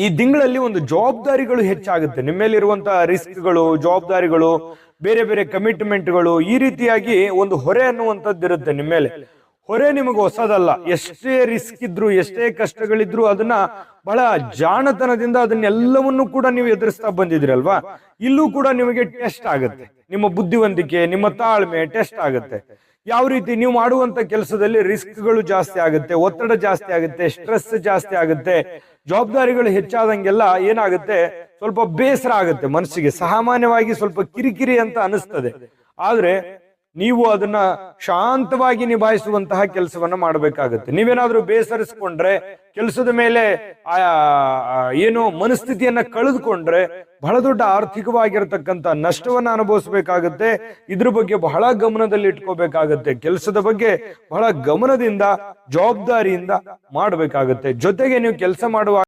ಈ ತಿಂಗಳಲ್ಲಿ ಒಂದು ಜವಾಬ್ದಾರಿಗಳು ಹೆಚ್ಚಾಗುತ್ತೆ. ನಿಮ್ಮ ಮೇಲಿರುವಂತಹ ರಿಸ್ಕ್ಗಳು, ಜವಾಬ್ದಾರಿಗಳು, ಬೇರೆ ಬೇರೆ ಕಮಿಟ್ಮೆಂಟ್ಗಳು, ಈ ರೀತಿಯಾಗಿ ಒಂದು ಹೊರೆ ಅನ್ನುವಂಥದ್ದು ಇರುತ್ತೆ ನಿಮ್ಮ ಮೇಲೆ. ಹೊರೆ ನಿಮಗೆ ಹೊಸದಲ್ಲ. ಎಷ್ಟೇ ರಿಸ್ಕ್ ಇದ್ರು, ಎಷ್ಟೇ ಕಷ್ಟಗಳಿದ್ರು, ಅದನ್ನ ಬಹಳ ಜಾಣತನದಿಂದ ಅದನ್ನೆಲ್ಲವನ್ನು ಕೂಡ ನೀವು ಎದುರಿಸ್ತಾ ಬಂದಿದ್ರಿ ಅಲ್ವಾ. ಇಲ್ಲೂ ಕೂಡ ನಿಮಗೆ ಟೆಸ್ಟ್ ಆಗುತ್ತೆ. ನಿಮ್ಮ ಬುದ್ಧಿವಂತಿಕೆ, ನಿಮ್ಮ ತಾಳ್ಮೆ ಟೆಸ್ಟ್ ಆಗುತ್ತೆ. ಯಾವ ರೀತಿ ನೀವು ಮಾಡುವಂತ ಕೆಲಸದಲ್ಲಿ ರಿಸ್ಕ್ಗಳು ಜಾಸ್ತಿ ಆಗುತ್ತೆ, ಒತ್ತಡ ಜಾಸ್ತಿ ಆಗುತ್ತೆ, ಸ್ಟ್ರೆಸ್ ಜಾಸ್ತಿ ಆಗುತ್ತೆ. ಜವಾಬ್ದಾರಿಗಳು ಹೆಚ್ಚಾದಂಗೆಲ್ಲ ಏನಾಗುತ್ತೆ, ಸ್ವಲ್ಪ ಬೇಸರ ಆಗುತ್ತೆ ಮನಸ್ಸಿಗೆ. ಸಾಮಾನ್ಯವಾಗಿ ಸ್ವಲ್ಪ ಕಿರಿಕಿರಿ ಅಂತ ಅನಿಸ್ತದೆ. ಆದ್ರೆ ನೀವು ಅದನ್ನ ಶಾಂತವಾಗಿ ನಿಭಾಯಿಸುವಂತಹ ಕೆಲಸವನ್ನ ಮಾಡಬೇಕಾಗುತ್ತೆ. ನೀವೇನಾದ್ರೂ ಬೇಸರಿಸ್ಕೊಂಡ್ರೆ, ಕೆಲಸದ ಮೇಲೆ ಏನು ಮನಸ್ಥಿತಿಯನ್ನ ಕಳೆದುಕೊಂಡ್ರೆ ಬಹಳ ದೊಡ್ಡ ಆರ್ಥಿಕವಾಗಿರತಕ್ಕಂತ ನಷ್ಟವನ್ನ ಅನುಭವಿಸಬೇಕಾಗುತ್ತೆ. ಇದ್ರ ಬಗ್ಗೆ ಬಹಳ ಗಮನದಲ್ಲಿ ಇಟ್ಕೋಬೇಕಾಗತ್ತೆ. ಕೆಲಸದ ಬಗ್ಗೆ ಬಹಳ ಗಮನದಿಂದ, ಜವಾಬ್ದಾರಿಯಿಂದ ಮಾಡಬೇಕಾಗತ್ತೆ. ಜೊತೆಗೆ ನೀವು ಕೆಲಸ ಮಾಡುವ